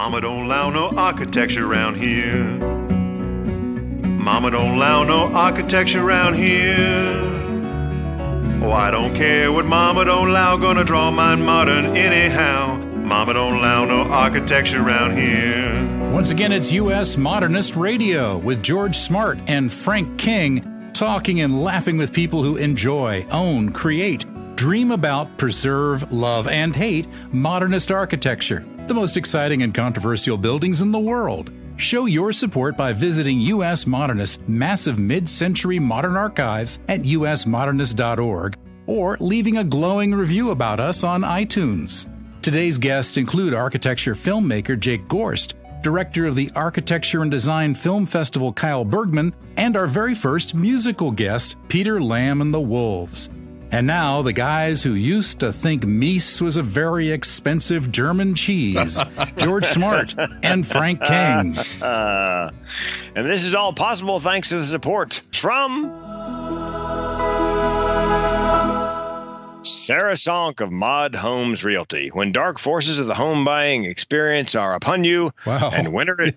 Mama don't allow no architecture around here. Mama don't allow no architecture around here. Oh, I don't care what Mama don't allow, gonna draw mine modern anyhow. Mama don't allow no architecture around here. Once again, it's US Modernist Radio with George Smart and Frank King, talking and laughing with people who enjoy, own, create, dream about, preserve, love, and hate modernist architecture, the most exciting and controversial buildings in the world. Show your support by visiting US Modernist's massive mid-century modern archives at usmodernist.org or leaving a glowing review about us on iTunes. Today's guests include architecture filmmaker Jake Gorst, director of the Architecture and Design Film Festival Kyle Bergman, and our very first musical guest, Peter Lamb and the Wolves. And now, the guys who used to think Mies was a very expensive German cheese, George Smart and Frank King. And this is all possible thanks to the support from Sarah Sonk of Mod Homes Realty. When dark forces of the home buying experience are upon you, and winter...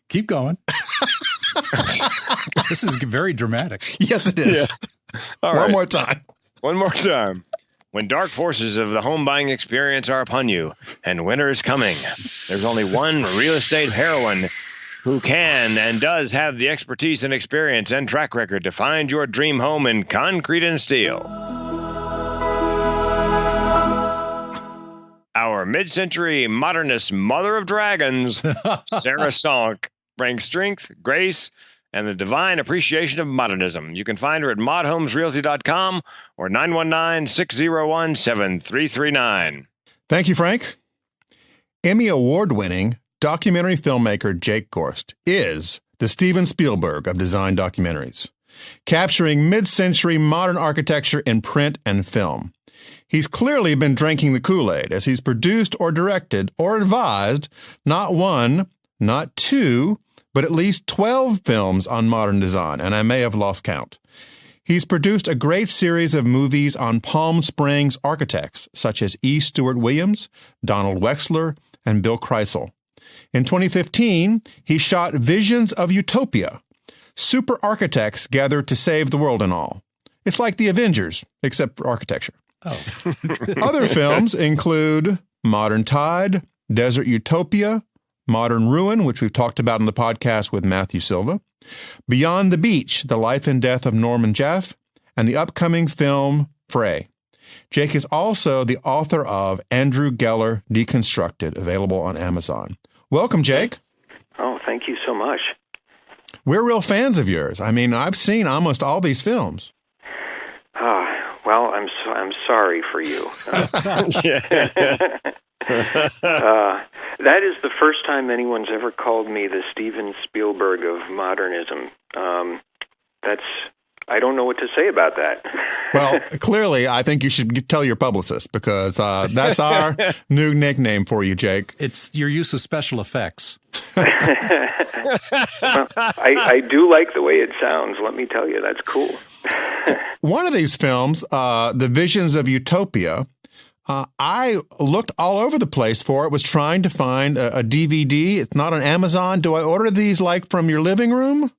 Keep going. This is very dramatic. Yes, it is. Yeah. One more time. One more time. When dark forces of the home buying experience are upon you and winter is coming, there's only one real estate heroine who can and does have the expertise and experience and track record to find your dream home in concrete and steel. Our mid-century modernist mother of dragons, Sarah Sonk, brings strength, grace, and the divine appreciation of modernism. You can find her at modhomesrealty.com or 919-601-7339. Thank you, Frank. Emmy award-winning documentary filmmaker Jake Gorst is the Steven Spielberg of design documentaries, capturing mid-century modern architecture in print and film. He's clearly been drinking the Kool-Aid as he's produced or directed or advised not one, not two, but at least 12 films on modern design, and I may have lost count. He's produced a great series of movies on Palm Springs architects, such as E. Stewart Williams, Donald Wexler, and Bill Kreisel. In 2015, he shot Visions of Utopia, super architects gathered to save the world and all. It's like the Avengers, except for architecture. Oh. Other films include Modern Tide, Desert Utopia, Modern Ruin, which we've talked about in the podcast with Matthew Silva, Beyond the Beach, The Life and Death of Norman Jaffe, and the upcoming film Frey. Jake is also the author of Andrew Geller Deconstructed, available on Amazon. Welcome, Jake. Oh, thank you so much. We're real fans of yours. I mean, I've seen almost all these films. Well, I'm sorry for you. That is the first time anyone's ever called me the Steven Spielberg of modernism. I don't know what to say about that. Well, clearly, I think you should tell your publicist, because that's our new nickname for you, Jake. It's your use of special effects. Well, I do like the way it sounds. Let me tell you, that's cool. One of these films, The Visions of Utopia, I looked all over the place for it, was trying to find a DVD. It's not on Amazon. Do I order these like from your living room?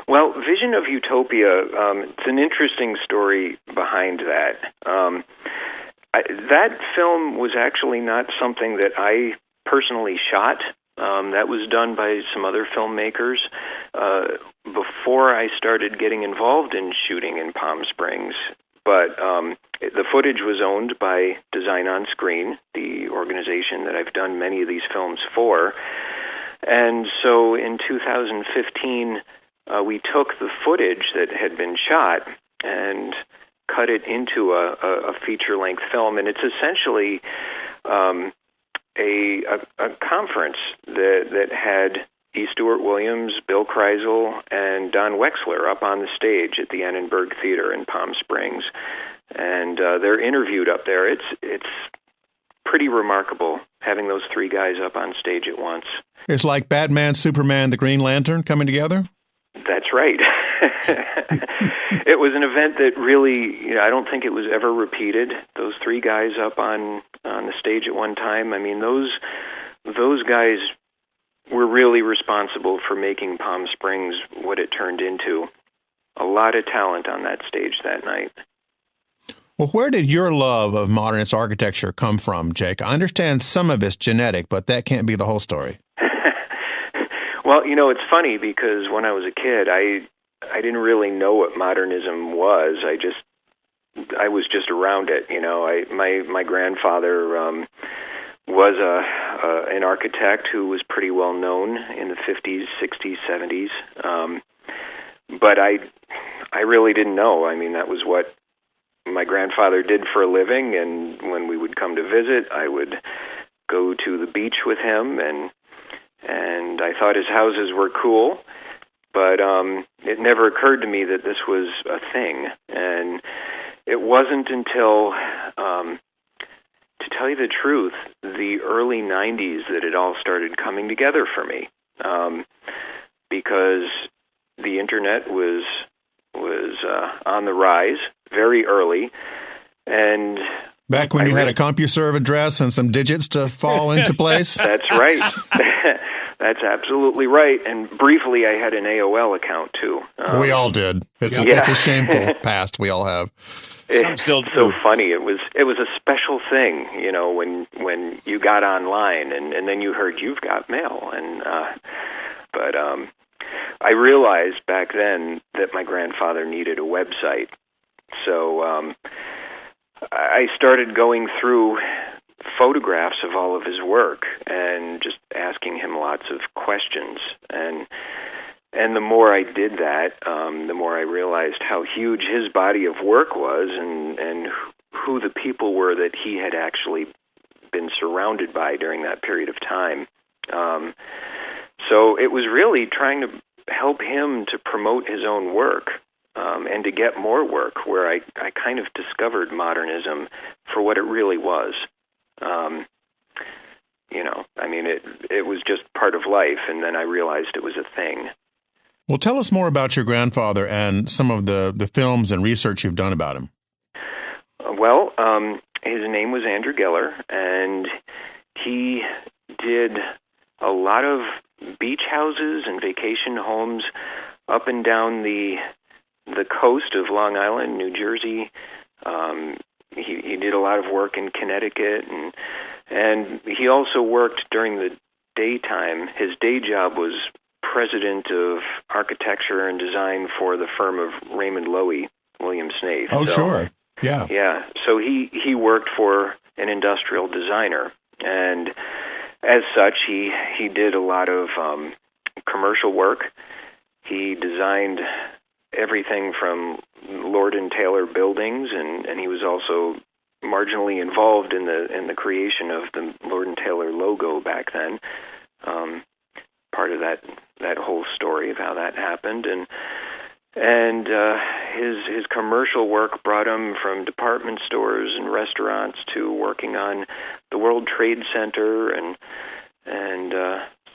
Well, Vision of Utopia, it's an interesting story behind that. That film was actually not something that I personally shot. That was done by some other filmmakers before I started getting involved in shooting in Palm Springs. But the footage was owned by Design on Screen, the organization that I've done many of these films for. And so in 2015, we took the footage that had been shot and cut it into a feature-length film. And it's essentially a conference that had E. Stewart Williams, Bill Kreisel, and Don Wexler up on the stage at the Annenberg Theater in Palm Springs. And they're interviewed up there. It's pretty remarkable having those three guys up on stage at once. It's like Batman, Superman, the Green Lantern coming together? That's right. It was an event that really, I don't think it was ever repeated. Those three guys up on the stage at one time. I mean, those those guys were really responsible for making Palm Springs what it turned into. A lot of talent on that stage that night. Well, where did your love of modernist architecture come from, Jake? I understand some of it's genetic, but that can't be the whole story. Well, you know, it's funny because when I was a kid, I didn't really know what modernism was. I was just around it. You know, my grandfather was an architect who was pretty well known in the 50s, 60s, 70s. But I really didn't know. I mean, that was what my grandfather did for a living, and when we would come to visit, I would go to the beach with him, and I thought his houses were cool, but it never occurred to me that this was a thing. And it wasn't until, to tell you the truth, the early 90s that it all started coming together for me, because the internet was on the rise very early, and back when you had a CompuServe address and some digits to fall into place? That's right. That's absolutely right. And briefly, I had an AOL account, too. We all did. It's a shameful past we all have. It's still so funny. It was a special thing, you know, when you got online and then you heard you've got mail. But I realized back then that my grandfather needed a website. So I started going through photographs of all of his work and just asking him lots of questions. And the more I did that, the more I realized how huge his body of work was and who the people were that he had actually been surrounded by during that period of time. So it was really trying to help him to promote his own work and to get more work, where I kind of discovered modernism for what it really was. You know, I mean, it was just part of life, and then I realized it was a thing. Well, tell us more about your grandfather and some of the films and research you've done about him. Well, his name was Andrew Geller, and he did a lot of beach houses and vacation homes up and down the coast of Long Island, New Jersey. He did a lot of work in Connecticut, and he also worked during the daytime. His day job was president of architecture and design for the firm of Raymond Loewy, William Snaith. Oh, so, sure. Yeah. Yeah. So he worked for an industrial designer, and as such, he did a lot of commercial work. He designed everything from Lord and Taylor buildings, and he was also marginally involved in the creation of the Lord and Taylor logo back then. Part of that whole story of how that happened, and his commercial work brought him from department stores and restaurants to working on the World Trade Center and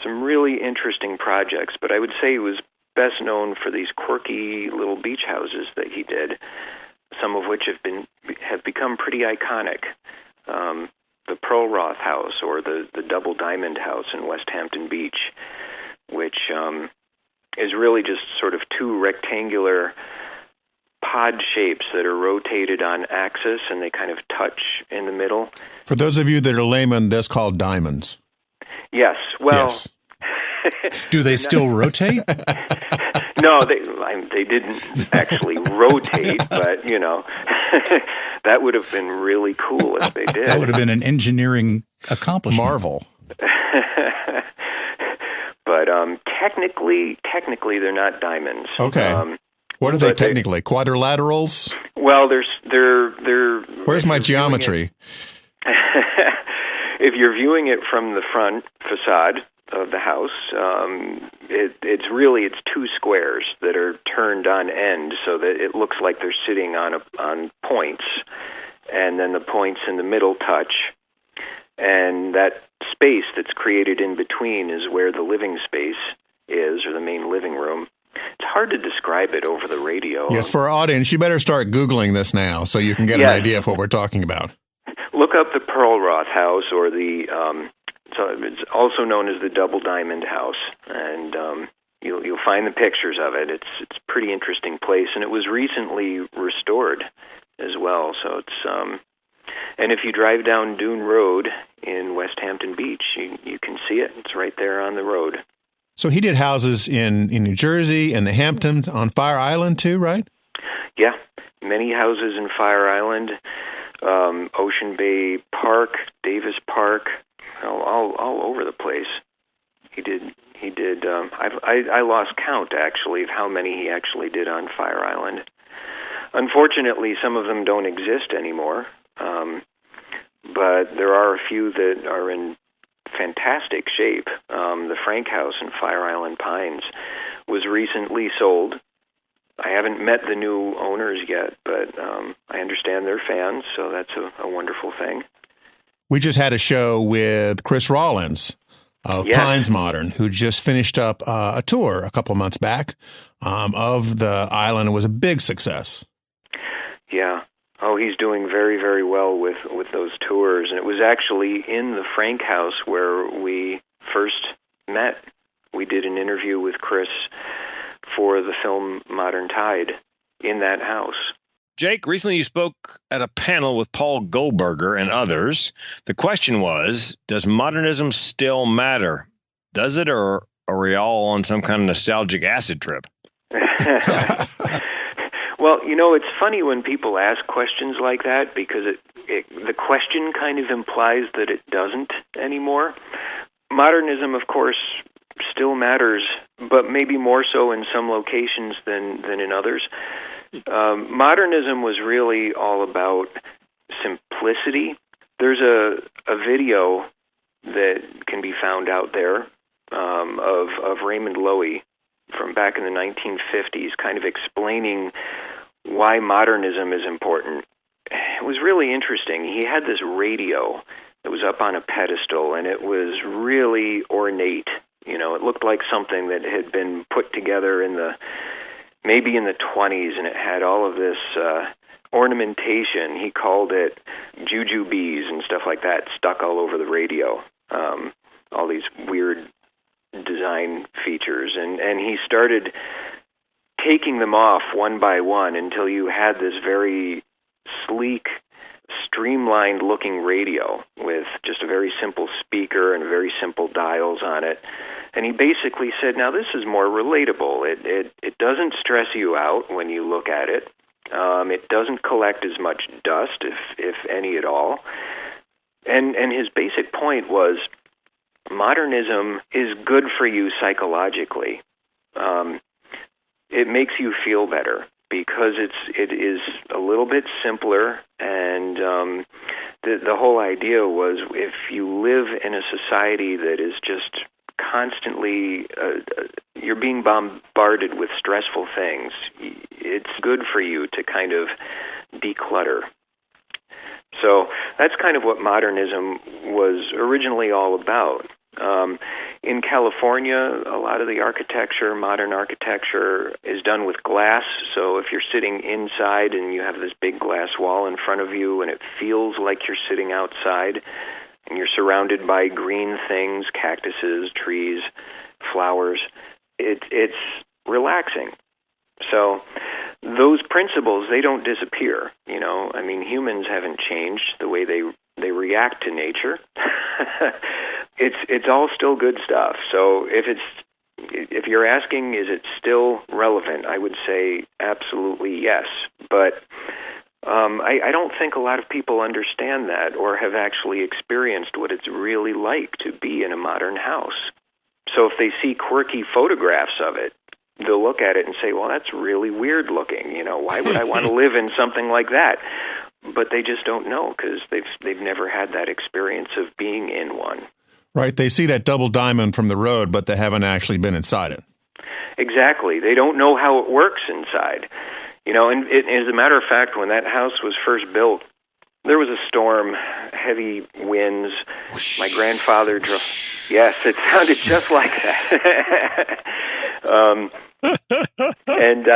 some really interesting projects. But I would say he was best known for these quirky little beach houses that he did, some of which have become pretty iconic. The Pearl Roth House, or the Double Diamond House in West Hampton Beach, which is really just sort of two rectangular pod shapes that are rotated on axis, and they kind of touch in the middle. For those of you that are laymen, that's called diamonds. Yes. Well, yes. Do they still rotate? No, they didn't actually rotate, but, you know, that would have been really cool if they did. That would have been an engineering accomplishment. Marvel. But technically, they're not diamonds. Okay. What are they technically? Quadrilaterals? Well, they're. Where's my geometry? If you're viewing it from the front facade of the house, it's two squares that are turned on end so that it looks like they're sitting on points, and then the points in the middle touch, and that space that's created in between is where the living space is, or the main living room. It's hard to describe it over the radio. Yes, for our audience, you better start Googling this now so you can get an idea of what we're talking about. Look up the Pearl Roth House or the It's also known as the Double Diamond House, and you'll find the pictures of it. It's a pretty interesting place, and it was recently restored as well. So it's and if you drive down Dune Road in West Hampton Beach, you can see it. It's right there on the road. So he did houses in New Jersey and the Hamptons, on Fire Island too, right? Yeah, many houses in Fire Island, Ocean Bay Park, Davis Park, all over the place. He did. I lost count, actually, of how many he actually did on Fire Island. Unfortunately, some of them don't exist anymore, but there are a few that are in fantastic shape. The Frank House in Fire Island Pines was recently sold. I haven't met the new owners yet, but I understand they're fans, so that's a wonderful thing. We just had a show with Chris Rollins of Pines Modern, who just finished up a tour a couple of months back of the island. It was a big success. Yeah. Oh, he's doing very, very well with those tours. And it was actually in the Frank House where we first met. We did an interview with Chris for the film Modern Tide in that house. Jake, recently you spoke at a panel with Paul Goldberger and others. The question was, does modernism still matter? Does it, or are we all on some kind of nostalgic acid trip? Well, it's funny when people ask questions like that, because the question kind of implies that it doesn't anymore. Modernism, of course, still matters, but maybe more so in some locations than in others. Modernism was really all about simplicity. There's a video that can be found out there of Raymond Loewy from back in the 1950s, kind of explaining why modernism is important. It was really interesting. He had this radio that was up on a pedestal, and it was really ornate. It looked like something that had been put together maybe in the 20s, and it had all of this ornamentation. He called it jujubes and stuff like that stuck all over the radio, all these weird design features. And he started taking them off one by one until you had this very sleek, streamlined-looking radio with just a very simple speaker and very simple dials on it. And he basically said, now this is more relatable. It doesn't stress you out when you look at it. It doesn't collect as much dust, if any at all. And his basic point was, modernism is good for you psychologically. It makes you feel better because it is a little bit simpler, and the whole idea was, if you live in a society that is just constantly, you're being bombarded with stressful things, it's good for you to kind of declutter. So that's kind of what modernism was originally all about. In California, a lot of the architecture, modern architecture, is done with glass. So if you're sitting inside and you have this big glass wall in front of you and it feels like you're sitting outside and you're surrounded by green things, cactuses, trees, flowers, it's relaxing. So those principles, they don't disappear. Humans haven't changed the way they react to nature. It's all still good stuff. So if you're asking, is it still relevant? I would say absolutely yes. But I don't think a lot of people understand that or have actually experienced what it's really like to be in a modern house. So if they see quirky photographs of it, they'll look at it and say, well, that's really weird looking. Why would I want to live in something like that? But they just don't know because they've never had that experience of being in one. Right. They see that double diamond from the road, but they haven't actually been inside it. Exactly. They don't know how it works inside. And as a matter of fact, when that house was first built, there was a storm, heavy winds. My grandfather drove. Yes, it sounded just like that. And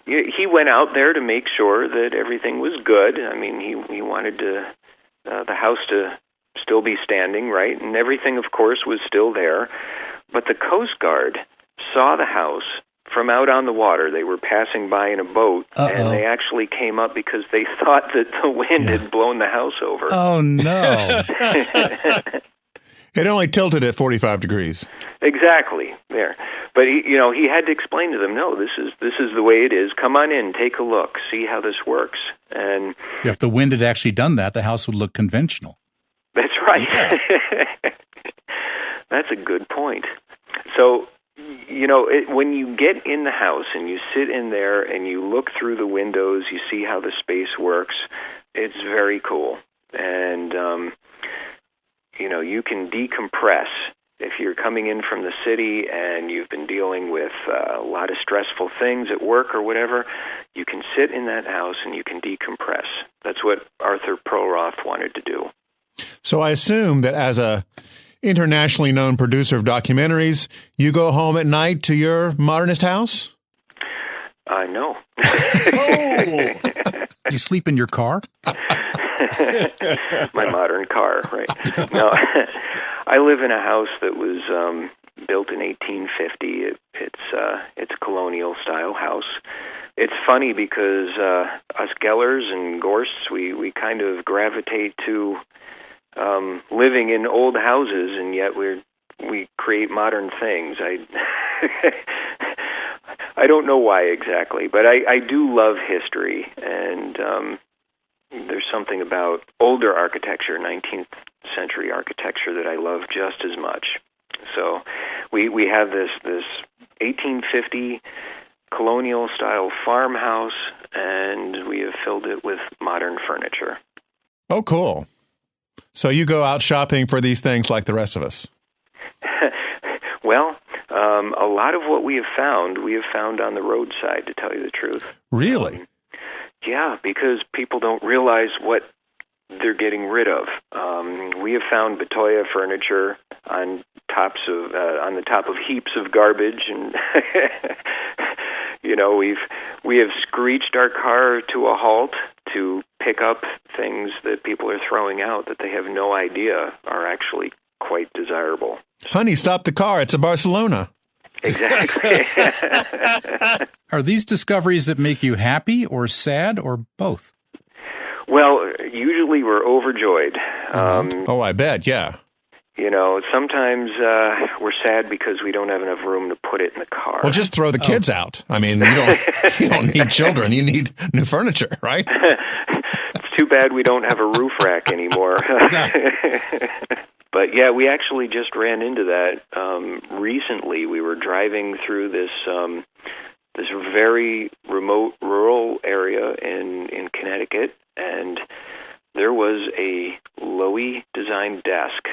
he went out there to make sure that everything was good. He wanted the house to still be standing, right? And everything, of course, was still there. But the Coast Guard saw the house from out on the water. They were passing by in a boat, and they actually came up because they thought that the wind had blown the house over. Oh, no. It only tilted at 45 degrees. Exactly, there. But he had to explain to them, no, this is the way it is. Come on in, take a look, see how this works. And if the wind had actually done that, the house would look conventional. That's right. Yeah. That's a good point. So, when you get in the house and you sit in there and you look through the windows, you see how the space works, it's very cool. And, you can decompress. If you're coming in from the city and you've been dealing with a lot of stressful things at work or whatever, you can sit in that house and you can decompress. That's what Arthur Proroth wanted to do. So I assume that as a internationally known producer of documentaries, you go home at night to your modernist house? No. Oh. You sleep in your car? My modern car, right? No, I live in a house that was built in 1850. It's a colonial style house. It's funny because us Gellers and Gorsts, we kind of gravitate to living in old houses, and yet we create modern things. I don't know why exactly, but I do love history, and there's something about older architecture, 19th century architecture, that I love just as much. So we have this 1850 colonial style farmhouse, and we have filled it with modern furniture. Oh, cool. So you go out shopping for these things like the rest of us? Well, a lot of what we have found on the roadside, to tell you the truth. Really? Yeah, because people don't realize what they're getting rid of. We have found Batoya furniture on the top of heaps of garbage, and we have screeched our car to a halt to pick up things that people are throwing out that they have no idea are actually quite desirable. Honey, stop the car. It's a Barcelona. Exactly. Are these discoveries that make you happy or sad or both? Well, usually we're overjoyed. Oh, I bet, yeah. Sometimes we're sad because we don't have enough room to put it in the car. Well, just throw the kids out. I mean, you don't need children. You need new furniture, right? It's too bad we don't have a roof rack anymore. But yeah, we actually just ran into that recently. We were driving through this very remote rural area in Connecticut, and there was a Loewy designed desk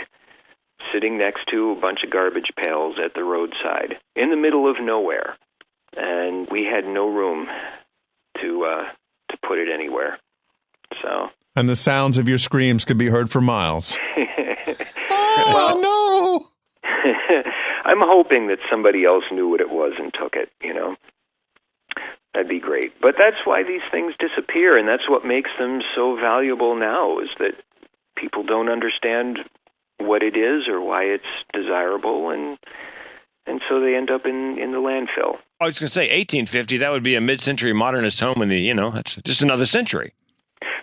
sitting next to a bunch of garbage pails at the roadside in the middle of nowhere, and we had no room to put it anywhere. So. And the sounds of your screams could be heard for miles. Oh, no! I'm hoping that somebody else knew what it was and took it, That'd be great. But that's why these things disappear, and that's what makes them so valuable now, is that people don't understand what it is or why it's desirable, and so they end up in the landfill. I was going to say 1850, that would be a mid-century modernist home in the, that's just another century.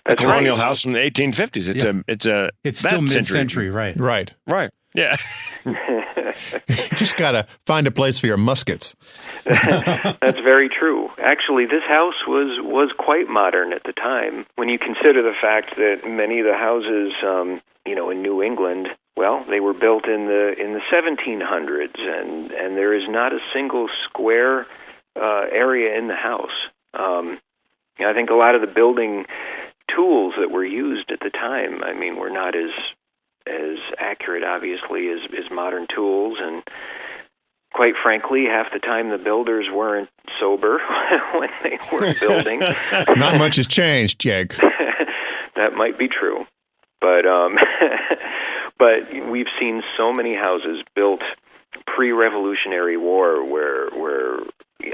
That's a colonial right. house from the 1850s. It's still mid-century, right? Right. Yeah. Just got to find a place for your muskets. That's very true. Actually, this house was quite modern at the time. When you consider the fact that many of the houses, in New England, well, they were built in the 1700s, and there is not a single square area in the house. I think a lot of the building tools that were used at the time, were not as accurate, obviously, as modern tools, and quite frankly, half the time the builders weren't sober when they were building. Not much has changed, Jake. That might be true, but we've seen so many houses built pre-Revolutionary War where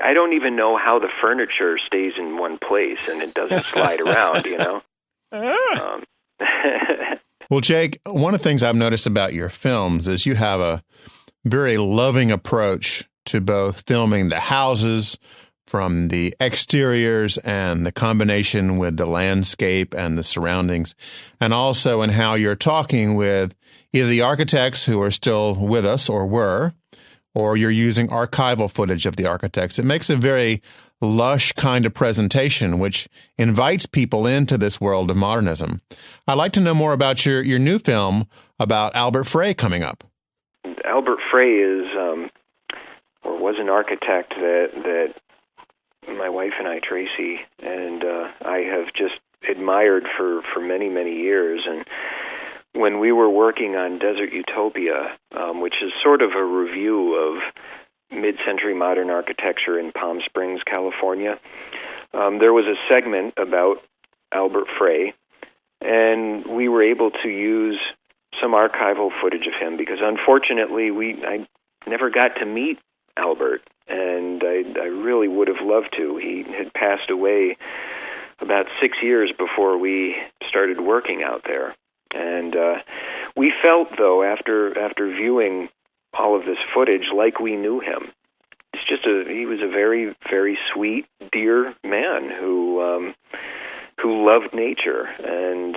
I don't even know how the furniture stays in one place and it doesn't slide around, Well, Jake, one of the things I've noticed about your films is you have a very loving approach to both filming the houses from the exteriors and the combination with the landscape and the surroundings, and also in how you're talking with either the architects who are still with us or were, or you're using archival footage of the architects. It makes a very lush kind of presentation, which invites people into this world of modernism. I'd like to know more about your new film about Albert Frey coming up. Albert Frey is, or was an architect that my wife and I, Tracy, and I have just admired for many, many years. And when we were working on Desert Utopia, which is sort of a review of mid-century modern architecture in Palm Springs, California, there was a segment about Albert Frey, and we were able to use some archival footage of him because, unfortunately, I never got to meet Albert, and I really would have loved to. He had passed away about 6 years before we started working out there. And we felt, though, after viewing all of this footage, like we knew him. It's just he was a very, very sweet, dear man who loved nature, and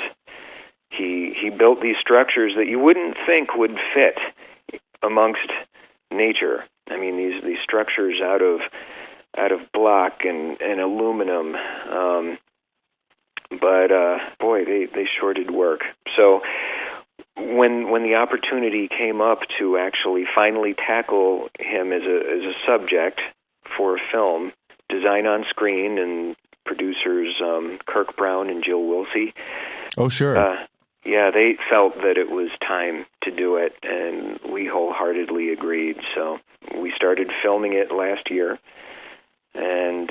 he built these structures that you wouldn't think would fit amongst nature. I mean, these structures out of block and aluminum, but boy, they sure did work. So when the opportunity came up to actually finally tackle him as a subject for a film, design on screen, and producers Kirk Brown and Jill Wilsey. Oh, sure. Yeah, they felt that it was time to do it, and we wholeheartedly agreed. So we started filming it last year, and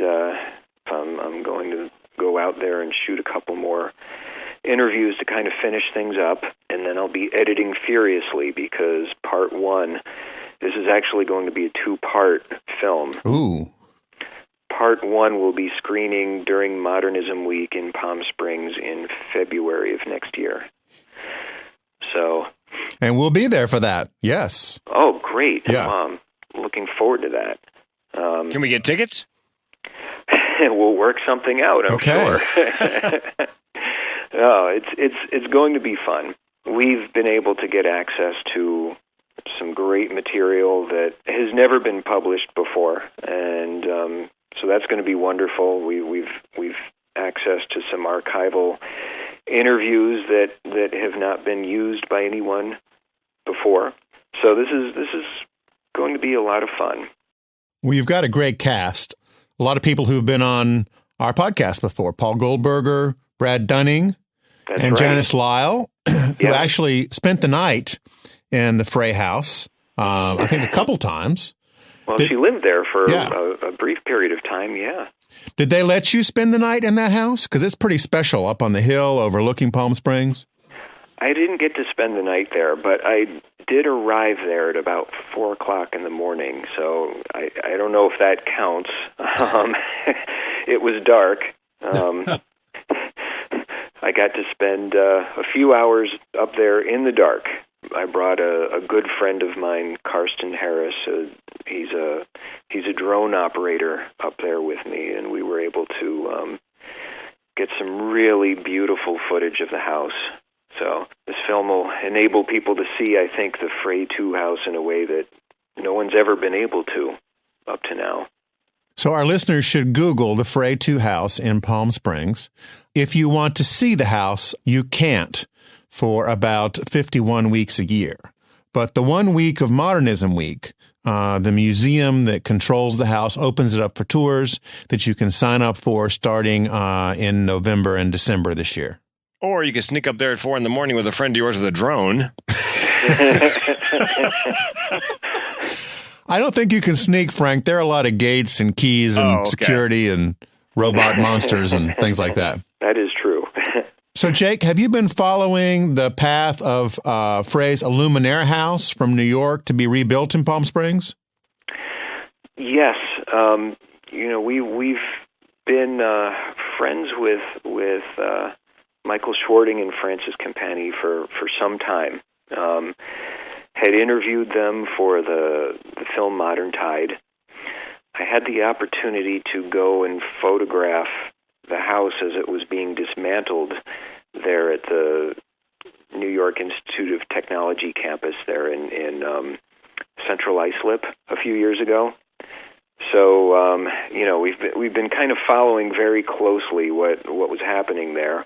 I'm going to go out there and shoot a couple more interviews to kind of finish things up, and then I'll be editing furiously because part one, this is actually going to be a two-part film. Ooh. Part one will be screening during Modernism Week in Palm Springs in February of next year. So, and we'll be there for that. Yes. Oh, great. Yeah. Looking forward to that. Can we get tickets? We'll work something out, I'm sure. No, it's going to be fun. We've been able to get access to some great material that has never been published before, and so that's going to be wonderful. We've access to some archival interviews that have not been used by anyone before. So this is going to be a lot of fun. Well, you've got a great cast. A lot of people who've been on our podcast before. Paul Goldberger, Brad Dunning, That's and right. Janice Lyle, who Yeah. actually spent the night in the Frey house, I think a couple times. Well, she lived there for Yeah. a brief period of time, yeah. Did they let you spend the night in that house? Because it's pretty special up on the hill overlooking Palm Springs. I didn't get to spend the night there, but I did arrive there at about 4 o'clock in the morning, so I don't know if that counts. It was dark. I got to spend a few hours up there in the dark. I brought a good friend of mine, Karsten Harris. He's a drone operator up there with me, and we were able to get some really beautiful footage of the house. So this film will enable people to see, I think, the Frey 2 house in a way that no one's ever been able to up to now. So our listeners should Google the Frey 2 house in Palm Springs. If you want to see the house, you can't for about 51 weeks a year. But the 1 week of Modernism Week, the museum that controls the house opens it up for tours that you can sign up for starting in November and December this year. Or you can sneak up there at 4 a.m. with a friend of yours with a drone. I don't think you can sneak, Frank. There are a lot of gates and keys and security and robot monsters and things like that. That is true. So, Jake, have you been following the path of Frey's Illuminaire house from New York to be rebuilt in Palm Springs? Yes. We've been friends with Michael Schwarting and Francis Campani for some time. Had interviewed them for the film Modern Tide. I had the opportunity to go and photograph the house as it was being dismantled there at the New York Institute of Technology campus there in Central Islip a few years ago. So, we've been kind of following very closely what was happening there.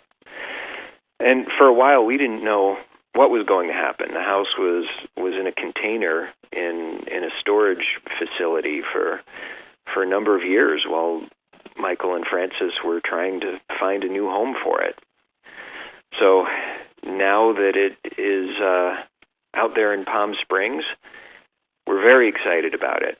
And for a while, we didn't know what was going to happen. The house was in a container in a storage facility for a number of years while Michael and Francis were trying to find a new home for it. So now that it is out there in Palm Springs, we're very excited about it.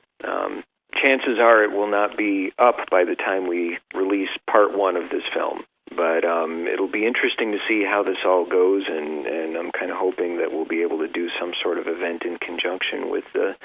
Chances are it will not be up by the time we release part one of this film. But it'll be interesting to see how this all goes, and I'm kind of hoping that we'll be able to do some sort of event in conjunction with the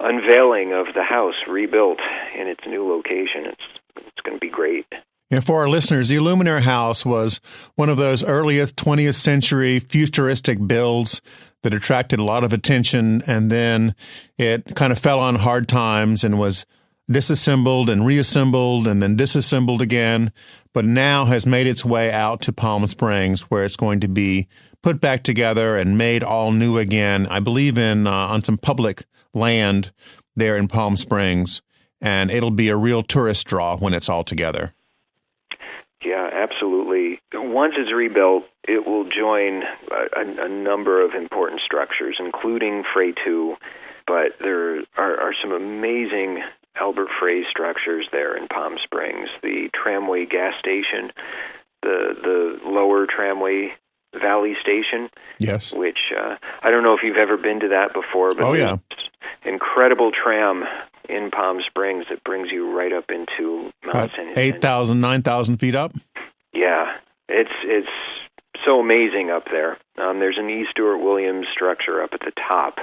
unveiling of the house rebuilt in its new location. It's going to be great. And for our listeners, the Illuminaire House was one of those earliest 20th century futuristic builds that attracted a lot of attention, and then it kind of fell on hard times and was disassembled and reassembled and then disassembled again, but now has made its way out to Palm Springs, where it's going to be put back together and made all new again, I believe on some public land there in Palm Springs, and it'll be a real tourist draw when it's all together. Yeah, absolutely. Once it's rebuilt, it will join a number of important structures, including Frey 2, but there are some amazing Albert Frey structures there in Palm Springs. The tramway gas station, the lower tramway valley station. Yes. Which, I don't know if you've ever been to that before, but yeah. Incredible tram in Palm Springs that brings you right up into Mount St. 8,000, 9,000 feet up? Yeah. It's so amazing up there. There's an E. Stewart Williams structure up at the top.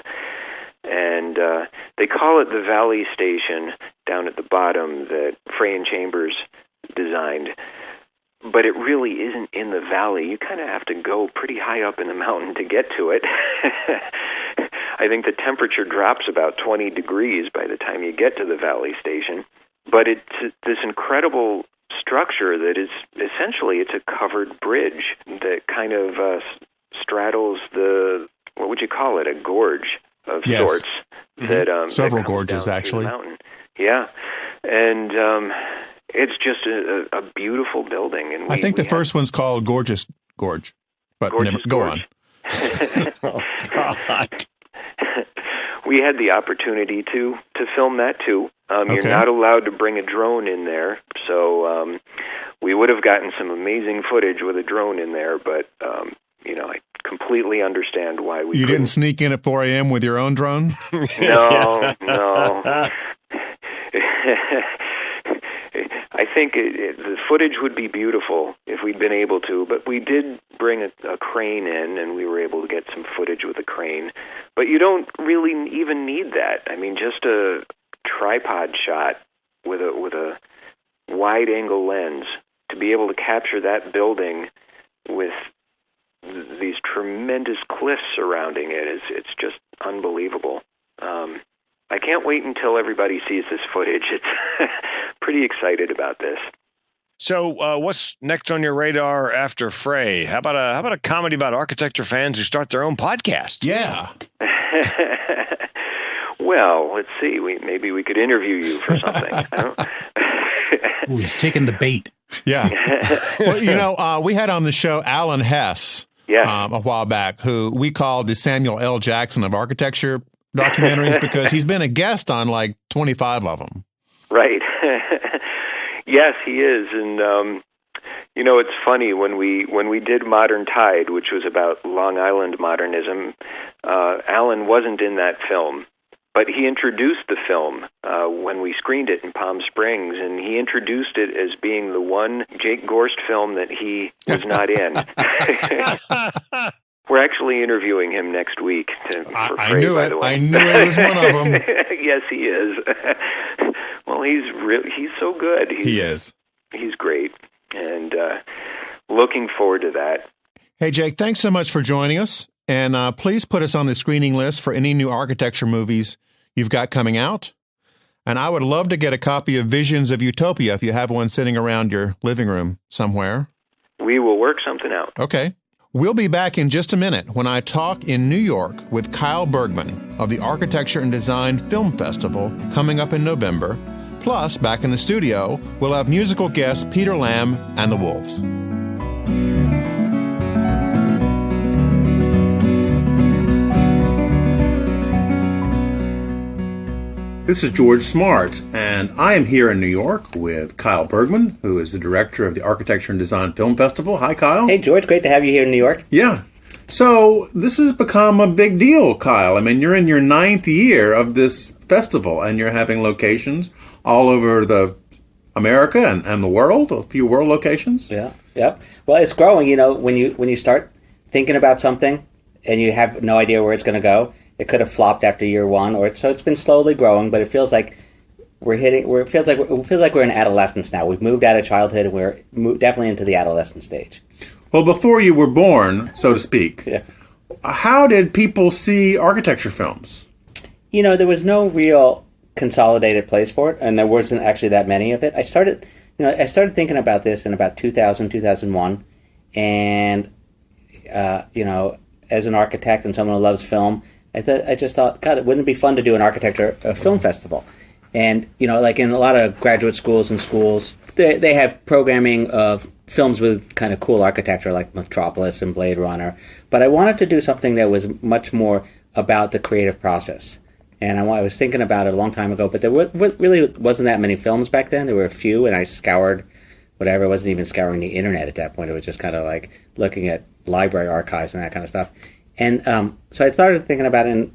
And they call it the Valley Station down at the bottom that Frey and Chambers designed. But it really isn't in the valley. You kind of have to go pretty high up in the mountain to get to it. I think the temperature drops about 20 degrees by the time you get to the Valley Station. But it's this incredible structure that is essentially, it's a covered bridge that kind of straddles what would you call it, a gorge of sorts. That several that gorges, actually. Yeah, and it's just a beautiful building. And I think the first one's called Gorgeous Gorge, but Gorgeous never, go Gorge. on. Oh, God. We had the opportunity to film that too. You're not allowed to bring a drone in there, so we would have gotten some amazing footage with a drone in there, but I completely understand why we You didn't sneak in at 4 a.m. with your own drone? No. I think the footage would be beautiful if we'd been able to, but we did bring a crane in, and we were able to get some footage with a crane. But you don't really even need that. I mean, just a tripod shot with a wide-angle lens to be able to capture that building with these tremendous cliffs surrounding it it's just unbelievable. I can't wait until everybody sees this footage. It's pretty excited about this. So, what's next on your radar after Frey? How about a comedy about architecture fans who start their own podcast? Yeah. Well, let's see. Maybe we could interview you for something. Ooh, he's taking the bait. Yeah. Well, we had on the show Alan Hess a while back, who we called the Samuel L. Jackson of architecture documentaries because he's been a guest on like 25 of them. Right. Yes, he is. And, it's funny, when we did Modern Tide, which was about Long Island modernism, Alan wasn't in that film. But he introduced the film when we screened it in Palm Springs, and he introduced it as being the one Jake Gorst film that he was not in. We're actually interviewing him next week. I knew it. I knew it was one of them. Yes, he is. Well, he's so good. He is. He's great. And looking forward to that. Hey, Jake, thanks so much for joining us. And please put us on the screening list for any new architecture movies you've got coming out. And I would love to get a copy of Visions of Utopia if you have one sitting around your living room somewhere. We will work something out. Okay. We'll be back in just a minute when I talk in New York with Kyle Bergman of the Architecture and Design Film Festival coming up in November. Plus, back in the studio, we'll have musical guest Peter Lamb and the Wolves. This is George Smart, and I am here in New York with Kyle Bergman, who is the director of the Architecture and Design Film Festival. Hi, Kyle. Hey, George. Great to have you here in New York. Yeah. So this has become a big deal, Kyle. I mean, you're in your 9th year of this festival, and you're having locations all over the America and the world, a few world locations. Yeah. Well, it's growing. You know, when you start thinking about something and you have no idea where it's going to go, it could have flopped after year one, so it's been slowly growing. But it feels like it feels like we're in adolescence now. We've moved out of childhood, and we're definitely into the adolescent stage. Well, before you were born, so to speak, Yeah. How did people see architecture films? You know, there was no real consolidated place for it, and there wasn't actually that many of it. I started thinking about this in about 2000, 2001, and as an architect and someone who loves film, I just thought, God, wouldn't it be fun to do an architecture film festival? And, like in a lot of graduate schools and schools, they have programming of films with kind of cool architecture like Metropolis and Blade Runner. But I wanted to do something that was much more about the creative process. And I was thinking about it a long time ago, but there really wasn't that many films back then. There were a few, and I scoured whatever. I wasn't even scouring the internet at that point. It was just kind of like looking at library archives and that kind of stuff. And so I started thinking about it, and,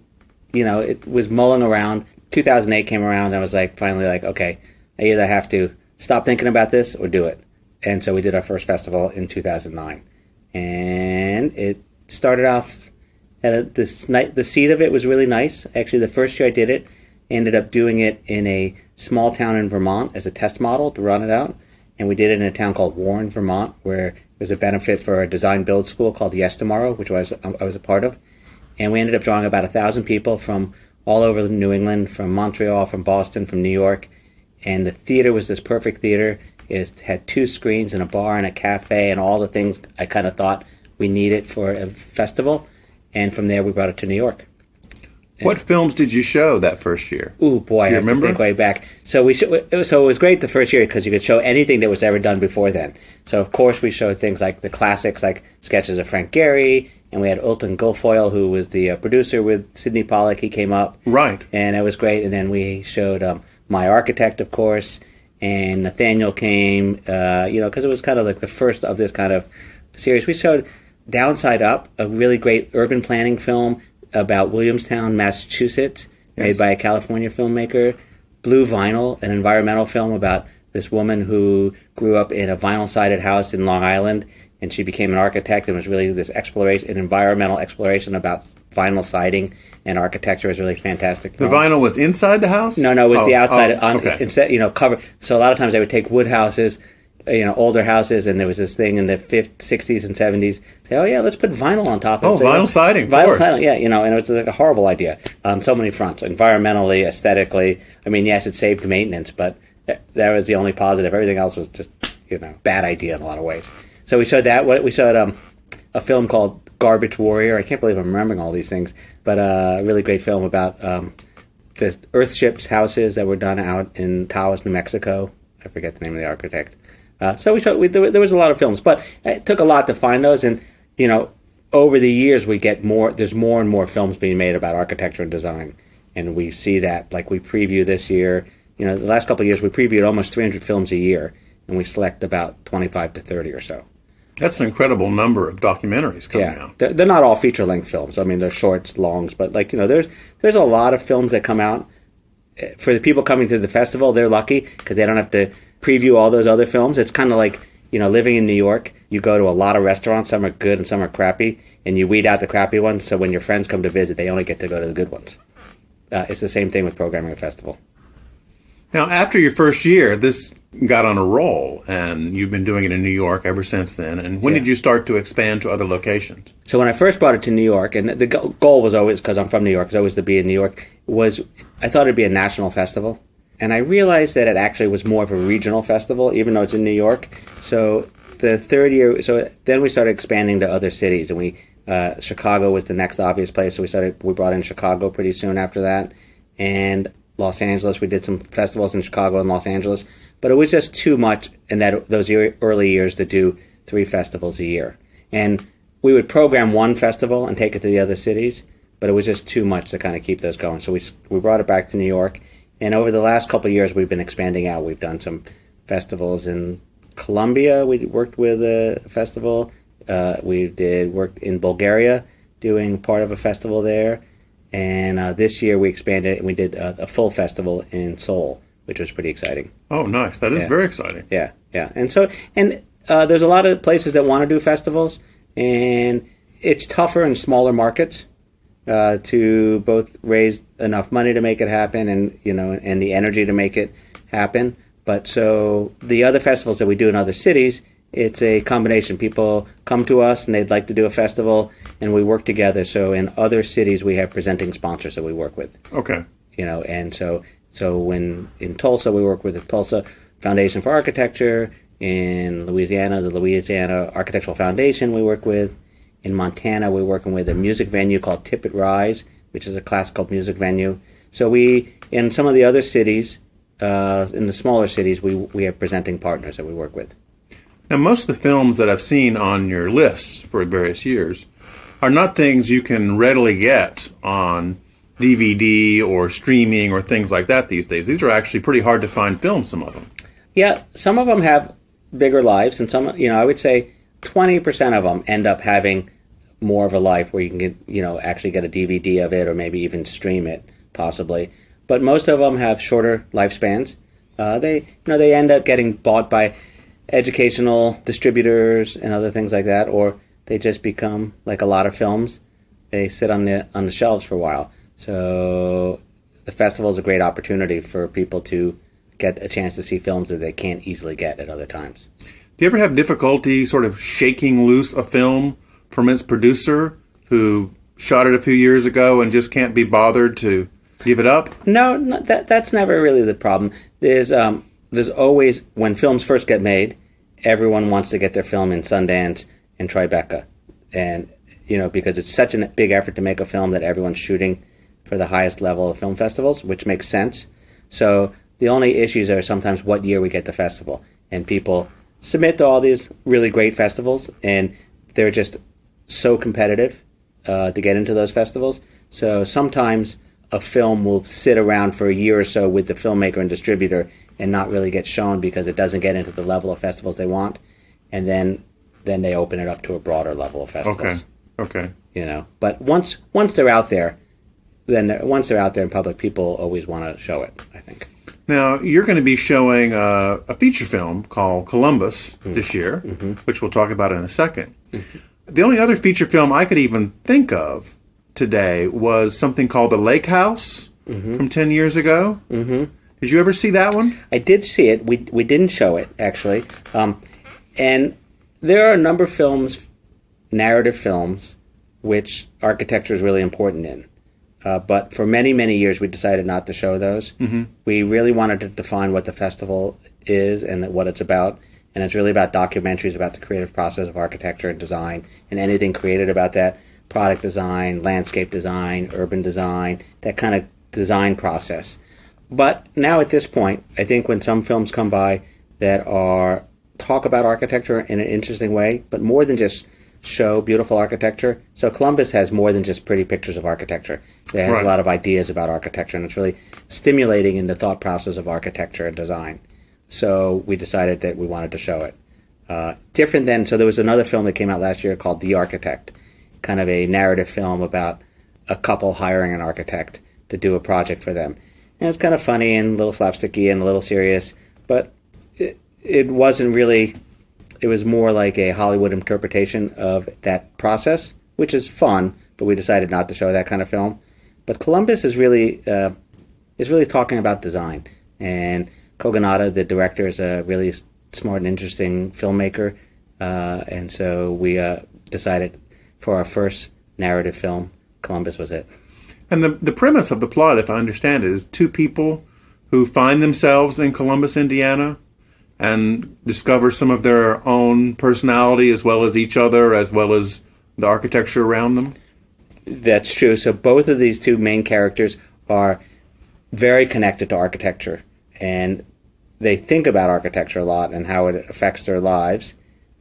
it was mulling around. 2008 came around, and I was finally okay, I either have to stop thinking about this or do it. And so we did our first festival in 2009. And it started off, the seed of it was really nice. Actually, the first year I did it, ended up doing it in a small town in Vermont as a test model to run it out. And we did it in a town called Warren, Vermont, where there's a benefit for a design build school called Yes Tomorrow, which I was a part of. And we ended up drawing about 1,000 people from all over New England, from Montreal, from Boston, from New York. And the theater was this perfect theater. It had 2 screens and a bar and a cafe and all the things I kind of thought we needed for a festival. And from there, we brought it to New York. What films did you show that first year? Ooh, boy, I have remember? To think way back. So it was great the first year because you could show anything that was ever done before then. So, of course, we showed things like the classics, like sketches of Frank Gehry, and we had Ulton Guilfoyle, who was the producer with Sidney Pollack. He came up. Right. And it was great. And then we showed My Architect, of course, and Nathaniel came, because it was kind of like the first of this kind of series. We showed Downside Up, a really great urban planning film about Williamstown, Massachusetts, made by a California filmmaker. Blue Vinyl, an environmental film about this woman who grew up in a vinyl-sided house in Long Island, and she became an architect, and was really this exploration, an environmental exploration about vinyl siding and architecture. Is really fantastic. The vinyl was inside the house? No, it was the outside. Okay. Instead, cover. So a lot of times they would take wood houses, older houses, and there was this thing in the 50s, 60s, and 70s. Say, oh yeah, let's put vinyl on top of it. Oh, vinyl siding, vinyl siding, yeah, and it was like a horrible idea on so many fronts, environmentally, aesthetically. I mean, yes, it saved maintenance, but that was the only positive. Everything else was just, bad idea in a lot of ways. So we showed that. We showed a film called Garbage Warrior. I can't believe I'm remembering all these things, but a really great film about the Earthship's houses that were done out in Taos, New Mexico. I forget the name of the architect. So we showed. There was a lot of films, but it took a lot to find those. And over the years, we get more. There's more and more films being made about architecture and design, and we see that. Like we preview this year. The last couple of years, we previewed almost 300 films a year, and we select about 25 to 30 or so. That's an incredible number of documentaries coming out. They're not all feature-length films. I mean, they're shorts, longs, but there's a lot of films that come out. For the people coming to the festival, they're lucky because they don't have to preview all those other films. It's kind of like, living in New York. You go to a lot of restaurants. Some are good and some are crappy, and you weed out the crappy ones. So when your friends come to visit, they only get to go to the good ones. It's the same thing with programming a festival. Now, after your first year, this got on a roll, and you've been doing it in New York ever since then. And when did you start to expand to other locations? So when I first brought it to New York, and the goal was always, because I'm from New York, was always to be in New York, was I thought it'd be a national festival. And I realized that it actually was more of a regional festival, even though it's in New York. So the third year, so then we started expanding to other cities, and Chicago was the next obvious place. So we brought in Chicago pretty soon after that, and Los Angeles. We did some festivals in Chicago and Los Angeles, but it was just too much in those early years to do 3 festivals a year. And we would program one festival and take it to the other cities, but it was just too much to kind of keep those going. So we brought it back to New York, and over the last couple of years, we've been expanding out. We've done some festivals in Colombia. We worked with a festival. We worked in Bulgaria, doing part of a festival there. And this year we expanded and we did a full festival in Seoul, which was pretty exciting. Oh, nice. That is very exciting. Yeah. And there's a lot of places that want to do festivals, and it's tougher in smaller markets to both raise enough money to make it happen and the energy to make it happen. But so the other festivals that we do in other cities, it's a combination. People come to us and they'd like to do a festival, and we work together. So in other cities, we have presenting sponsors that we work with. Okay. And so when in Tulsa, we work with the Tulsa Foundation for Architecture. In Louisiana, the Louisiana Architectural Foundation we work with. In Montana, we're working with a music venue called Tippett Rise, which is a classical music venue. So in some of the other cities, in the smaller cities, we have presenting partners that we work with. Now, most of the films that I've seen on your lists for various years are not things you can readily get on DVD or streaming or things like that these days. These are actually pretty hard to find films, some of them. Yeah, some of them have bigger lives, and some, I would say 20% of them end up having more of a life where you can get, actually get a DVD of it or maybe even stream it, possibly. But most of them have shorter lifespans. They end up getting bought by educational distributors and other things like that, or they just become, like a lot of films, they sit on the shelves for a while. So the festival is a great opportunity for people to get a chance to see films that they can't easily get at other times. Do you ever have difficulty sort of shaking loose a film from its producer who shot it a few years ago and just can't be bothered to give it up? No, that's never really the problem. There's always, when films first get made, everyone wants to get their film in Sundance and Tribeca. And, because it's such a big effort to make a film that everyone's shooting for the highest level of film festivals, which makes sense. So the only issues are sometimes what year we get the festival. And people submit to all these really great festivals, and they're just so competitive to get into those festivals. So sometimes a film will sit around for a year or so with the filmmaker and distributor and not really get shown because it doesn't get into the level of festivals they want. And then they open it up to a broader level of festivals. Okay. But once they're out there, once they're out there in public, people always want to show it, I think. Now, you're going to be showing a feature film called Columbus this year, which we'll talk about in a second. The only other feature film I could even think of today was something called The Lake House from 10 years ago. Did you ever see that one? I did see it. We didn't show it, actually. And there are a number of films, narrative films, which architecture is really important in. But for many, many years, we decided not to show those. We really wanted to define what the festival is and what it's about. And it's really about documentaries, about the creative process of architecture and design, and anything created about that. Product design, landscape design, urban design, that kind of design process. But now at this point, I think when some films come by that talk about architecture in an interesting way, but more than just show beautiful architecture. So Columbus has more than just pretty pictures of architecture. It has a lot of ideas about architecture, and it's really stimulating in the thought process of architecture and design. So we decided that we wanted to show it. So there was another film that came out last year called The Architect, kind of a narrative film about a couple hiring an architect to do a project for them. And it's kind of funny and a little slapsticky and a little serious, but it wasn't really... It was more like a Hollywood interpretation of that process, which is fun, but we decided not to show that kind of film. But Columbus is really talking about design. And Kogonada, the director, is a really smart and interesting filmmaker. And so we decided for our first narrative film, Columbus was it. And the premise of the plot, if I understand it, is two people who find themselves in Columbus, Indiana, and discover some of their own personality as well as each other, as well as the architecture around them. That's true. So both of these two main characters are very connected to architecture, and they think about architecture a lot and how it affects their lives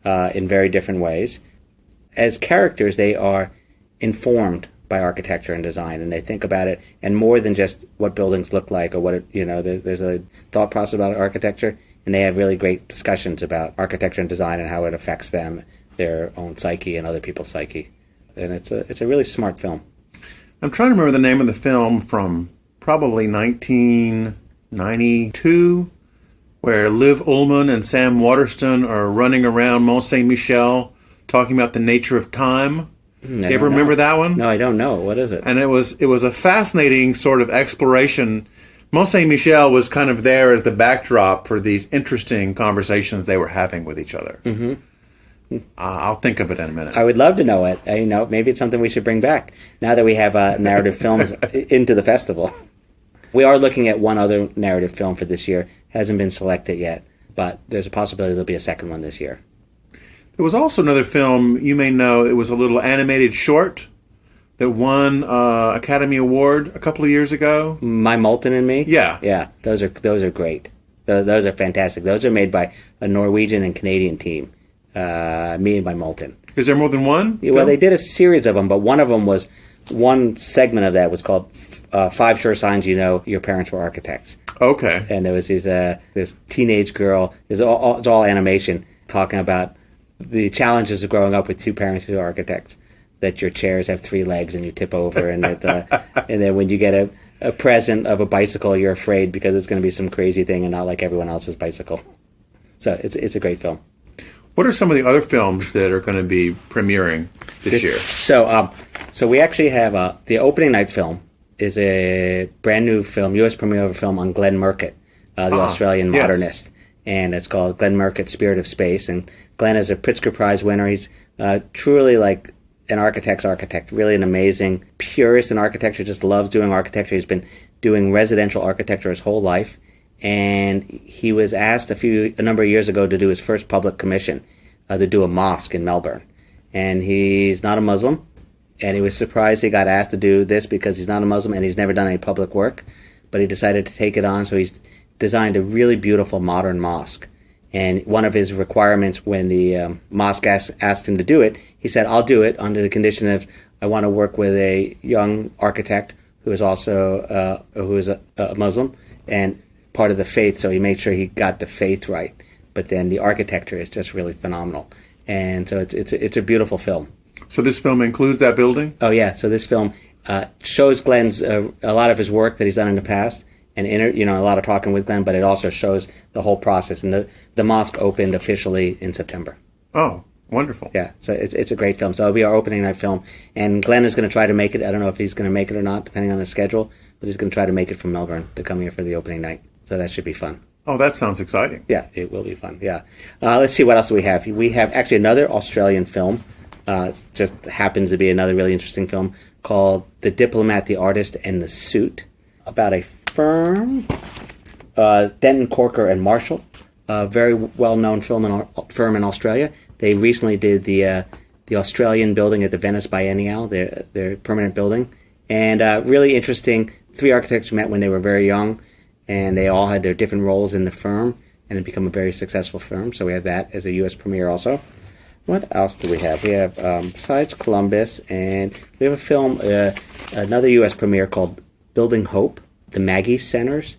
in very different ways. As characters, they are informed by architecture and design, and they think about it, and more than just what buildings look like or what there's a thought process about architecture, and they have really great discussions about architecture and design and how it affects them, their own psyche and other people's psyche. And it's a really smart film. I'm trying to remember the name of the film from probably 1992, where Liv Ullmann and Sam Waterston are running around Mont Saint-Michel talking about the nature of time. You ever remember that one? No, I don't know. What is it? And it was a fascinating sort of exploration. Mont Saint-Michel was kind of there as the backdrop for these interesting conversations they were having with each other. Mm-hmm. I'll think of it in a minute. I would love to know it. Maybe it's something we should bring back now that we have narrative films into the festival. We are looking at one other narrative film for this year. Hasn't been selected yet, but there's a possibility there'll be a second one this year. There was also another film, you may know, it was a little animated short that won Academy Award a couple of years ago. My Molten and Me? Yeah. Yeah, those are great. Those are fantastic. Those are made by a Norwegian and Canadian team. Me and My Molten. Is there more than one? Yeah, well, they did a series of them, but one segment of that was called 5 Sure Signs You Know Your Parents Were Architects. Okay. And there was this teenage girl, it's all animation, talking about the challenges of growing up with two parents who are architects. That your chairs have 3 legs and you tip over, and that and then when you get a present of a bicycle, you're afraid because it's going to be some crazy thing and not like everyone else's bicycle. So it's a great film. What are some of the other films that are going to be premiering this year? So we actually have the opening night film is a brand new film, U.S. premiere of a film on Glenn Murcutt, the Australian modernist. Yes. And it's called Glenn Murcutt, Spirit of Space. And Glenn is a Pritzker Prize winner. He's truly like an architect's architect, really an amazing purist in architecture, just loves doing architecture. He's been doing residential architecture his whole life. And he was asked a number of years ago to do his first public commission, to do a mosque in Melbourne. And he's not a Muslim, and he was surprised he got asked to do this because he's not a Muslim and he's never done any public work. But he decided to take it on, so he's designed a really beautiful modern mosque. And one of his requirements when the mosque asked him to do it, he said, I'll do it under the condition of I want to work with a young architect who is also a Muslim and part of the faith, so he made sure he got the faith right. But then the architecture is just really phenomenal, and so it's a beautiful film. So this film includes that building? Oh yeah. So this film shows Glenn's a lot of his work that he's done in the past, and a lot of talking with Glenn. But it also shows the whole process. And the mosque opened officially in September. Oh, wonderful! Yeah. So it's a great film. So it'll be our opening night film, and Glenn is going to try to make it. I don't know if he's going to make it or not, depending on his schedule. But he's going to try to make it from Melbourne to come here for the opening night. So that should be fun. Oh, that sounds exciting. Yeah, it will be fun, yeah. Let's see, what else do we have? We have actually another Australian film. Just happens to be another really interesting film called The Diplomat, the Artist, and the Suit, about a firm, Denton, Corker, and Marshall, a very well-known firm in Australia. They recently did the Australian building at the Venice Biennial, their permanent building. And really interesting, 3 architects met when they were very young, and they all had their different roles in the firm, and it became a very successful firm. So we have that as a U.S. premiere also. What else do we have? We have, besides Columbus, and we have a film, another U.S. premiere called Building Hope, the Maggie Centers.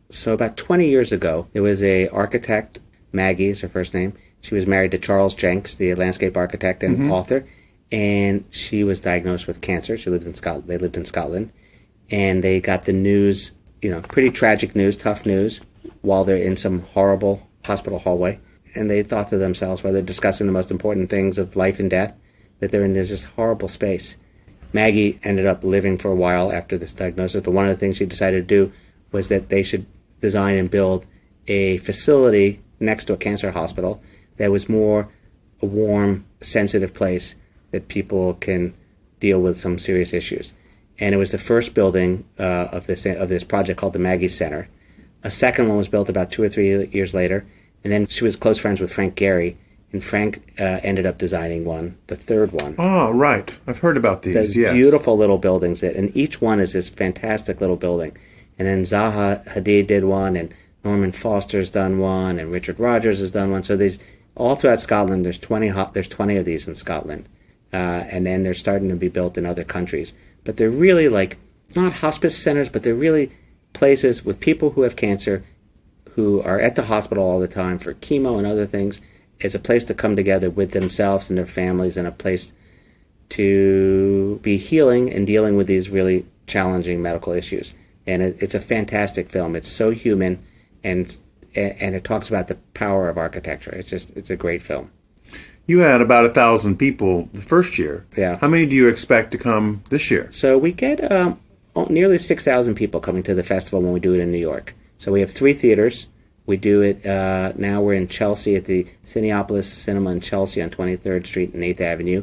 So about 20 years ago, there was a architect, Maggie is her first name. She was married to Charles Jenks, the landscape architect and author, and she was diagnosed with cancer. She lived in Scotland. They lived in Scotland, and they got the news, pretty tragic news, tough news, while they're in some horrible hospital hallway. And they thought to themselves, while they're discussing the most important things of life and death, that they're in this horrible space. Maggie ended up living for a while after this diagnosis, but one of the things she decided to do was that they should design and build a facility next to a cancer hospital that was more a warm, sensitive place that people can deal with some serious issues. And it was the first building of this project called the Maggie Center. A second one was built about 2 or 3 years later, and then she was close friends with Frank Gehry, and Frank ended up designing the third one. Oh, right. I've heard about these, yes. Beautiful little buildings, and each one is this fantastic little building. And then Zaha Hadid did one, and Norman Foster's done one, and Richard Rogers has done one. So these all throughout Scotland, there's 20 of these in Scotland, and then they're starting to be built in other countries. But they're really not hospice centers, but they're really places with people who have cancer, who are at the hospital all the time for chemo and other things, as a place to come together with themselves and their families, and a place to be healing and dealing with these really challenging medical issues. And it's a fantastic film. It's so human, and it talks about the power of architecture. It's a great film. You had about 1,000 people the first year. Yeah. How many do you expect to come this year? So we get nearly 6,000 people coming to the festival when we do it in New York. So we have 3 theaters. We do it, now we're in Chelsea at the Cineopolis Cinema in Chelsea on 23rd Street and 8th Avenue.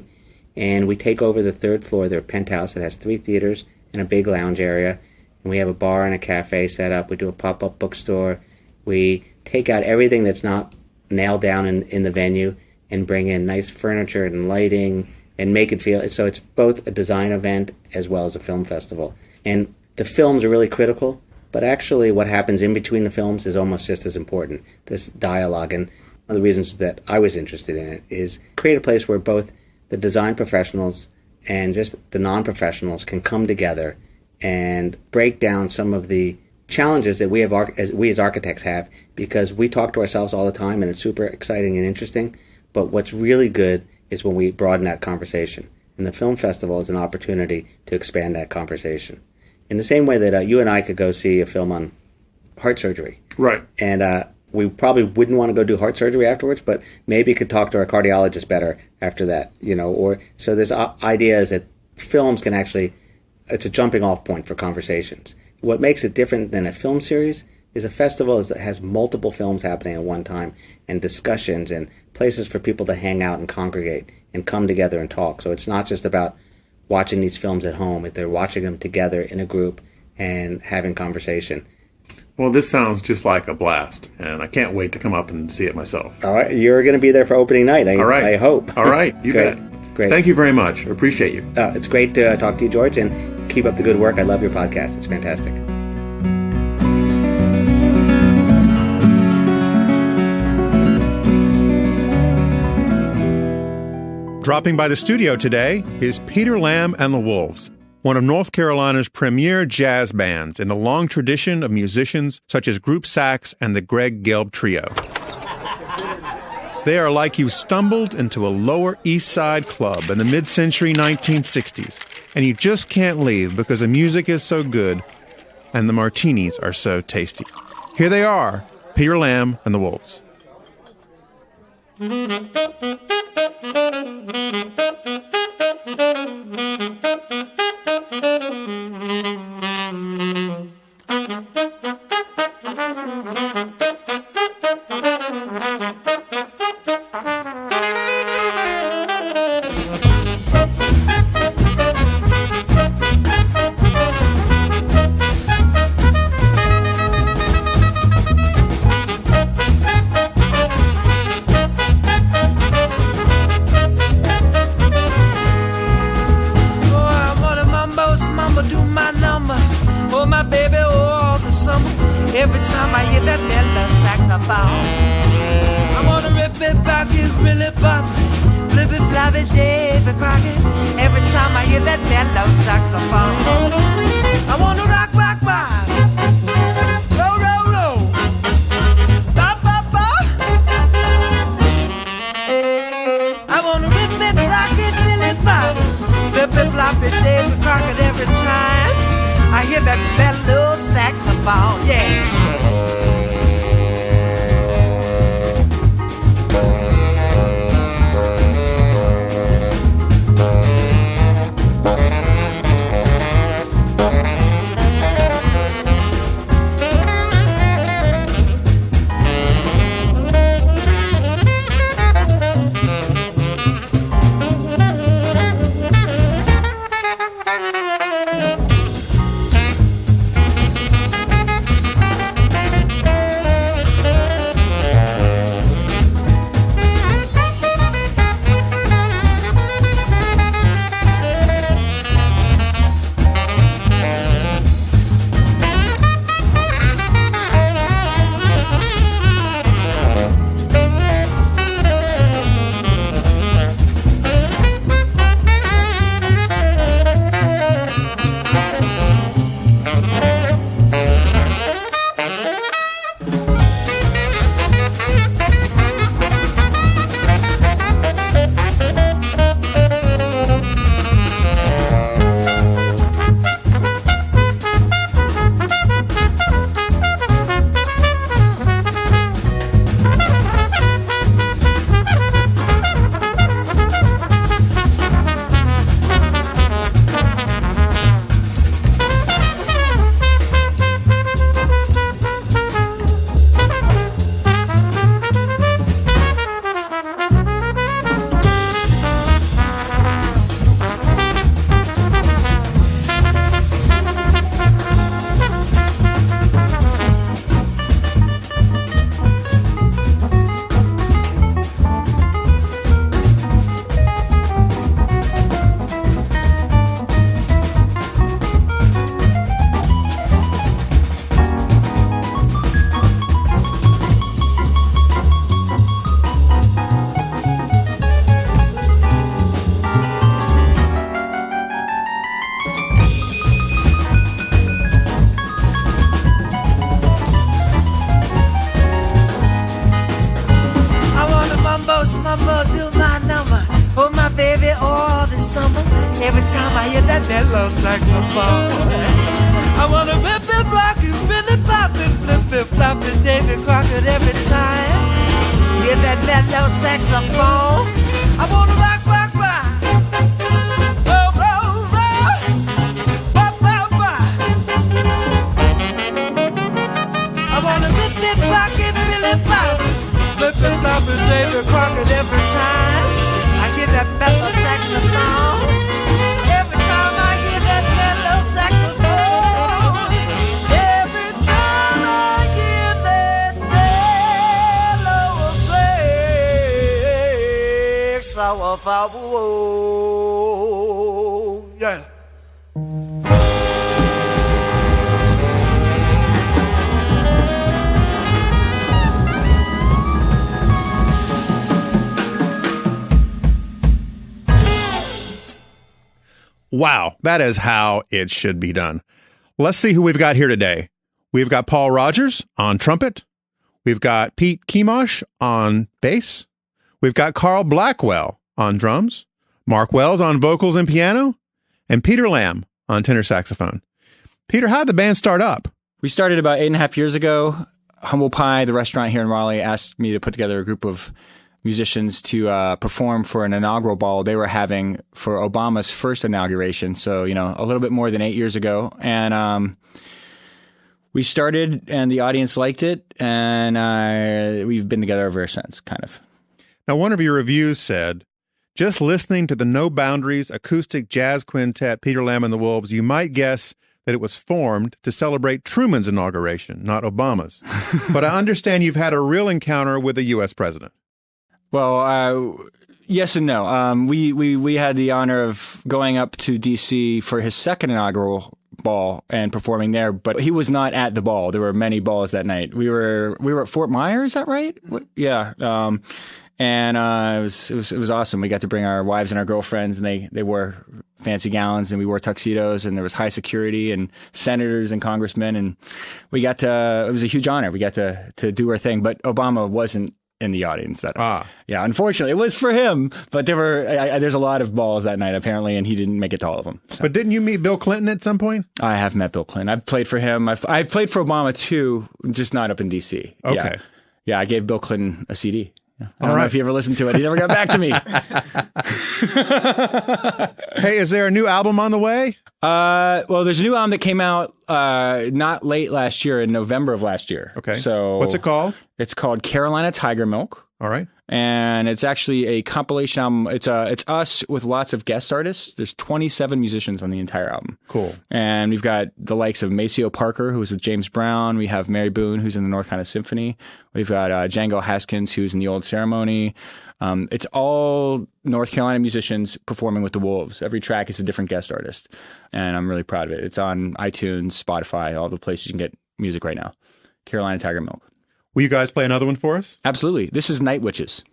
And we take over the 3rd floor, their penthouse that has 3 theaters and a big lounge area. And we have a bar and a cafe set up. We do a pop-up bookstore. We take out everything that's not nailed down in the venue and bring in nice furniture and lighting and make it feel... So it's both a design event as well as a film festival. And the films are really critical, but actually what happens in between the films is almost just as important, this dialogue. And one of the reasons that I was interested in it is create a place where both the design professionals and just the non-professionals can come together and break down some of the challenges that we as architects have, because we talk to ourselves all the time and it's super exciting and interesting. But what's really good is when we broaden that conversation. And the film festival is an opportunity to expand that conversation. In the same way that you and I could go see a film on heart surgery. Right. And we probably wouldn't want to go do heart surgery afterwards, but maybe could talk to our cardiologist better after that, Or so this idea is that films can actually, it's a jumping off point for conversations. What makes it different than a film series is a festival that has multiple films happening at one time, and discussions and places for people to hang out and congregate and come together and talk. So it's not just about watching these films at home. They're watching them together in a group and having conversation. Well, this sounds just like a blast, and I can't wait to come up and see it myself. All right. You're going to be there for opening night, All right. I hope. All right. You bet. Great. Thank you very much. I appreciate you. It's great to talk to you, George, and keep up the good work. I love your podcast. It's fantastic. Dropping by the studio today is Peter Lamb and the Wolves, one of North Carolina's premier jazz bands in the long tradition of musicians such as Group Sax and the Greg Gelb Trio. They are like you stumbled into a Lower East Side club in the mid-century 1960s, and you just can't leave because the music is so good and the martinis are so tasty. Here they are, Peter Lamb and the Wolves. every time I hear that mellow saxophone. I wanna rip it, rock it, spin it, pop it, flip it, flop it, David Crockett every time. Hear that mellow saxophone. I wanna rock, rock, rock. Roll, roll, roll. Rock, rock, rock. I wanna rip it, rock it, spin it, pop it, flip it, flop it, David Crockett every time. I hear that mellow saxophone. Every time I hear that mellow saxophone. Every time I hear that mellow saxophone. Yeah. Wow, that is how it should be done. Let's see who we've got here today. We've got Paul Rogers on trumpet. We've got Pete Kemosh on bass. We've got Carl Blackwell on drums. Mark Wells on vocals and piano. And Peter Lamb on tenor saxophone. Peter, how did the band start up? We started about 8.5 years ago. Humble Pie, the restaurant here in Raleigh, asked me to put together a group of musicians to perform for an inaugural ball they were having for Obama's first inauguration. So, a little bit more than 8 years ago. And we started and the audience liked it. And we've been together ever since, kind of. Now, one of your reviews said, just listening to the No Boundaries acoustic jazz quintet, Peter Lamb and the Wolves, you might guess that it was formed to celebrate Truman's inauguration, not Obama's. But I understand you've had a real encounter with the U.S. president. Well, yes and no. We had the honor of going up to D.C. for his second inaugural ball and performing there, but he was not at the ball. There were many balls that night. We were at Fort Myers, is that right? Yeah. And it was awesome. We got to bring our wives and our girlfriends, and they wore fancy gowns, and we wore tuxedos, and there was high security and senators and congressmen, and it was a huge honor. We got to do our thing, but Obama wasn't in the audience yeah, unfortunately it was for him, but there's a lot of balls that night apparently, and he didn't make it to all of them. So. But didn't you meet Bill Clinton at some point? I have met Bill Clinton. I've played for him. I've played for Obama too, just not up in DC. Okay. Yeah, I gave Bill Clinton a CD. I don't know if you ever listened to it. He never got back to me. Hey, is there a new album on the way? Well, there's a new album that came out not late last year, in November of last year. Okay. So what's it called? It's called Carolina Tiger Milk. All right. And it's actually a compilation album. It's us with lots of guest artists. There's 27 musicians on the entire album. Cool. And we've got the likes of Maceo Parker, who was with James Brown. We have Mary Boone, who's in the North Carolina Symphony. We've got Django Haskins, who's in the Old Ceremony. It's all North Carolina musicians performing with the Wolves. Every track is a different guest artist. And I'm really proud of it. It's on iTunes, Spotify, all the places you can get music right now. Carolina Tiger Milk. Will you guys play another one for us? Absolutely. This is Night Witches.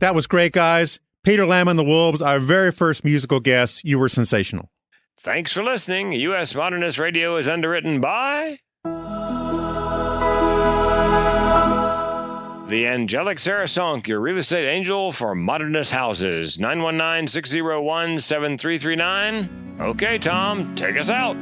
That was great, guys. Peter Lamb and the Wolves, our very first musical guests. You were sensational. Thanks for listening. US Modernist Radio is underwritten by the Angelic Sarah Sonk, your real estate angel for modernist houses. 919-601-7339. Okay, Tom, take us out.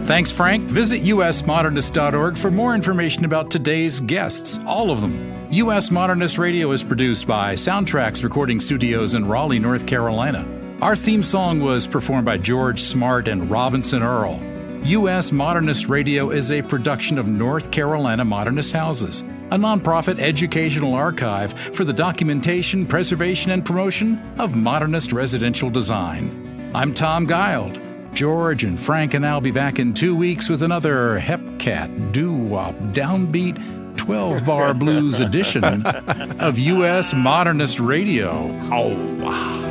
Thanks, Frank. Visit usmodernist.org for more information about today's guests, all of them. US Modernist Radio is produced by Soundtracks Recording Studios in Raleigh, North Carolina. Our theme song was performed by George Smart and Robinson Earl. US Modernist Radio is a production of North Carolina Modernist Houses, a nonprofit educational archive for the documentation, preservation, and promotion of modernist residential design. I'm Tom Guild. George and Frank and I'll be back in 2 weeks with another Hepcat, doo-wop, downbeat, 12-bar blues edition of US Modernist Radio. Oh, wow.